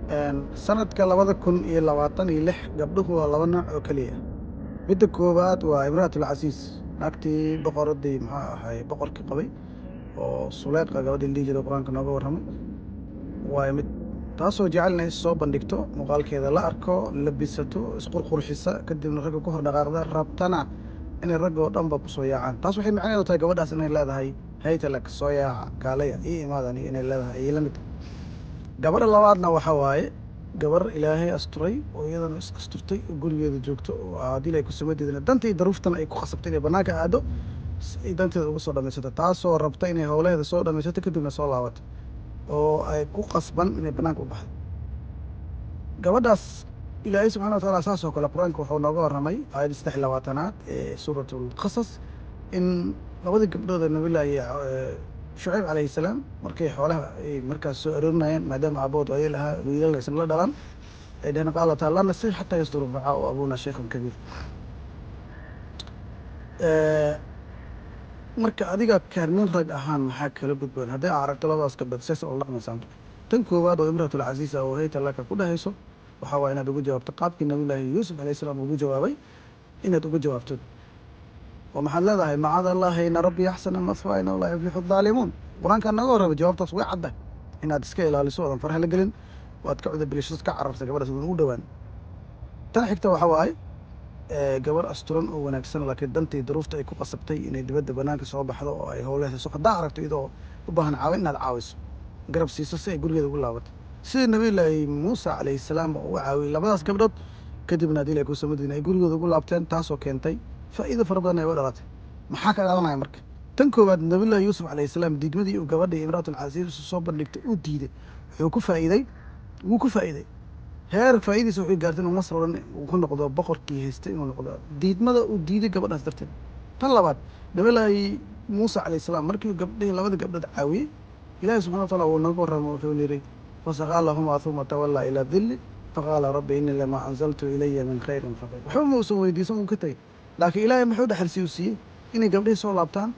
sanadka 2026 gabdhuhu waa laba nooc oo keliya. Midda koowaad waa Imraatul Casiis, naagtii boqoradii maxaa ahay boqorkii qabay oo Suleeqa gabadhii la dhihi jiray qur-aanka nooga warramay. Waa mid taasoo jecel inay soo bandhigto muuqaalkeeda la arko, labisato, isqurqurxisa, kadibna ragga ku hor dhaqaaqda, rabtana inay ragga oo dhanba ku soo yaacaan. Taas waxay macnaheedu tahay gabadhaas inay leedahay haytalak soo yaaca kaalaya ii imaadan iyo inay leedahay iyo la mid. Gabadha labaadna waxa waaye gabar Ilaahay asturay oo iyadana is asturtay oo gurigeeda joogto oo haddii ay ku samadeedna dantii daruuftana ay ku khasabtay inay bannaanka aado si ay danteeda uga soo dhammaysato, taasoo rabta inay howlaheeda soo dhammaysato kadibna soo laabato oo ay ku qasban inay bannaanka u baxdo. gabadhaas Ilaahay subxaana wa tacaala saas oo kale qur-aanka wuxuu nooga warramay aayadda 23aad ee suuratul qasas in labadii gabdhood ee nabillaahi Shucayb calayhi salaam markay xoolaha ay markaas soo aroorinayeen maadaama aabahood ayay lahaa wiilal aysan la dhalan ay dhaheen qaala taala nasir xataa yasduru bacaa oo abuuna sheekhan kabiir. Marka adiga kaarnin rag ahaan maxaa kala gudboon hadday aragto labadaas gabdhood sees oo la dhaqmaysaa. Tan koowaad oo Imraatul Casiis oo haytalaka ku dhahayso waxaa waaye inaad ugu jawaabto qaabkii nabillaahi Yuusuf calayhi salaam ugu jawaabay inaad uga jawaabto. ومحل هذا معاذ الله إن ربي أحسن مثواي إنه لا يفلح الظالمون. قرآن كان نقول رب جواب تصوير عده إن هذا سكيل على سوء فرح لقلن وأتكعد بليش كعرف قبل سنون ودوان تنحكته وحواي قبل أسترن ونكسر لكن دنتي ظروفته يكون قصبتي إن يدبد بنانك صوب حلو أي هو له سوق دارك إذا وبهن عاوننا العاوز قرب سيسة يقول كذا يقول لابد سيد النبي الله موسى عليه السلام وعاوي لباس قبل كذب نادي لك وسمدنا يقول كذا يقول لابتين تاسو كنتي فإذا فرضنا يودرات محاكا أنا مرك تنكو بعد النبي الله يوسف عليه السلام ديدمدي وقبضي إمرأة العزيز صوب اللي وديده وكو فائدة وكو فائدة هير فائدة سوحي قارتين ومصر وكنا قضاء بقر كي هستين ونقضاء ديدمدا وديده قبل هسترتين طلبات النبي الله موسى عليه السلام مركي وقبضي لبدا قبضة عاوي إلهي سبحانه وتعالى ونقر وفونيري فسقى لهما ثم تولى إلى الذل فقال ربي إني لما أنزلت إلي من خير فقير وحومه سوي دي سمو كتاي laakiin ilaahay muxuu dhaxalsiiyo siiyey inay gabdhihii soo laabtaan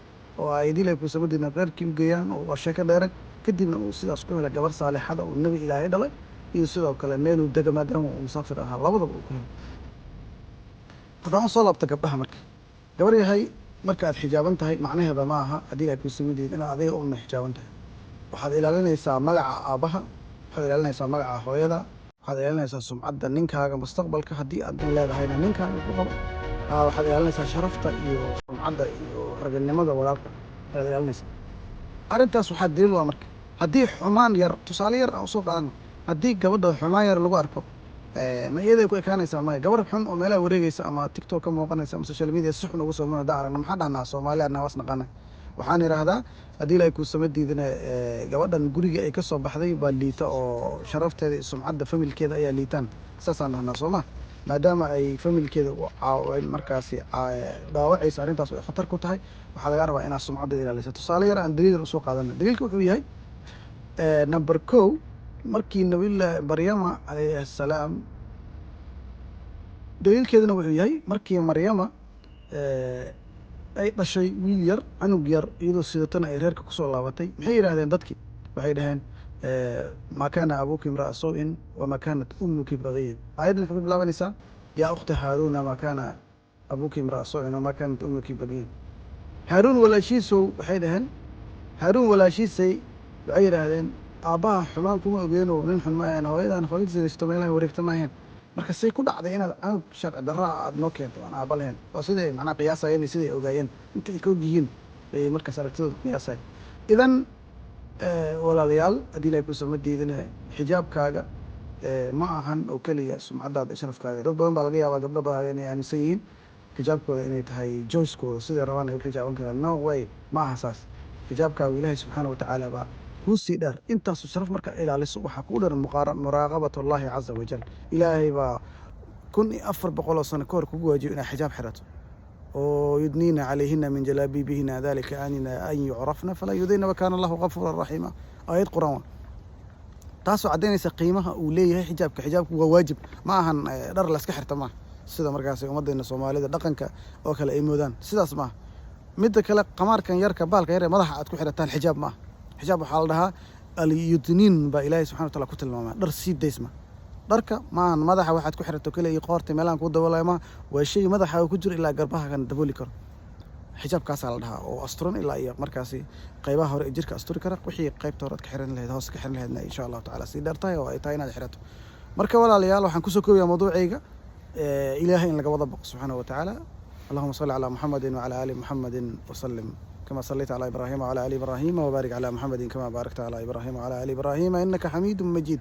oo ay dilay ku samadina reerkii u geeyaan oo waa sheeko dheerag kadibna uu sidaas ku helay gabar saalixada oo nabi ilaahay dhalay iyo sidoo kale meeluu dega maadaama uu musaafir ahaa labadaba uu ku helay. haddaan soo laabta gabdhaha marka gabar yahay marka aad xijaaban tahay macnaheeda ma aha haddii ay ku samadeed inaad adiga una xijaaban tahay. waxaad ilaalinaysaa magaca aabbaha, waxaad ilaalinaysaa magaca hooyada, waxaad ilaalinaysaa sumcadda ninkaaga mustaqbalka haddii aad nin leedahayna ninkaaga ku qabo. waxaad ilaalinaysaa sharafta iyo sumcadda iyo raganimada walaalka ayaad ilaalinaysaa. arrintaas waxaa daliil waa marka haddii xumaan yar tusaale yar aan usoo qaadano haddii gabadha xumaan yar lagu arko ma iyaday ku ekaanaysaa maya gabar xun oo meelaha wareegaysa ama tiktok ka muuqanaysa ama social media si xun ugu soo mana aragno maxaa dhahnaa Soomaaliya anaa was naqaana waxaan idhaahdaa haddii ilaahay ku samadiidina gabadhan guriga ay ka soo baxday baa liita oo sharafteeda iyo sumcadda familkeeda ayaa liitaan saasaan dhahnaa sooma maadaama ay familkeeda markaasi dhaawacaysa arrintaas ay khatar ku tahay waxaa laga rabaa inaad sumcaddeeda ilaaliso. tusaale yar aan daliil usoo qaadana daliilka wuxuu yahay number 1 markii nabiyullaahi maryama calayhi salaam daliilkeeduna wuxuu yahay markii maryama ay dhashay wiil yar canug yar iyadoo sidatana ay reerka kusoo laabatay maxay yidhaahdeen dadkii waxay dhaheen ما كان أبوك امرأ سوء وما كانت أمك بغيا. أيضا نحن بلا نساء يا أخت هارون ما كان أبوك امرأ سوء وما كانت أمك بغيا. هارون ولا شيء سوء حيدهن هارون ولا شيء سيء غير هذين أباه حمانكم وبينه وبين حماين هويدا أنا خليت زي استمينا وريكت معين marka say ku dhacday inaad aan sharci darro aad noo keento aan aabaleen oo sidee macna qiyaasayeen sidee ogaayeen inta ay ka yihiin ee markaas aragtidooda qiyaasay idan walaalayaal haddii ay ku samadiidina xijaabkaaga ma ahan oo kaliya sumcadaada sharafkaaga dad badan baa laga yaabaa gabdho badan inay aaminsan yihiin xijaabkooda inay tahay joyskooda sidee rabaan ay u xijaaban karaan. no way ma aha saas. xijaabkaaga ilaahay subxaana wa tacaala baa kuu sii dheer intaasu sharaf marka ilaaliso waxaa kuu dheer muraaqabatullaahi caza wajal. ilaahay baa 1400 sano ka hor kugu waajibo inaad xijaab xirato oo yudniina calayhina min jalaabiibihina dalika aanina an yucrafna falaa yudayna wakaana allahu gafuuran raxiima. aayad quraan taasoo caddaynaysa qiimaha uu leeyahay xijaabka. xijaabku waa waajib ma ahan dhar la iska xirta maaha sida markaas ummaddeena Soomaalida dhaqanka oo kale ay moodaan sidaas maaha. midda kale qamaarkan yarka baalka yar ee madaxa aad ku xirataan xijaab maaha. xijaab waxaa la dhahaa alyudniin baa ilaahay subxana wa taala ku tilmaamaa dhar sii daysma dharka maahan madaxa waxaad ku xirato kale iyo qoorta meelahan kuu daboolama waa shay madaxa ku jiro ilaa garbaha kan dabooli karo xijaabkaasaa la dhahaa oo asturan ilaa iyo markaasi qaybaha hore ee jirka asturi kara wixii qaybta hore aad ka xiran lahayd hoos ka xiran lahaydna insha allahu tacaala sii dheer tahay oo ay tahay inaad xirato marka walaalayaal waxaan kusoo koobayaa mawduucayga ilaahay in laga wada baqo subxaana wa tacaala allahuma salli calaa muxamedin wacala aali muxamedin wasalim كما صليت على إبراهيم وعلى آل إبراهيم وبارك على محمد كما باركت على إبراهيم وعلى آل إبراهيم إنك حميد مجيد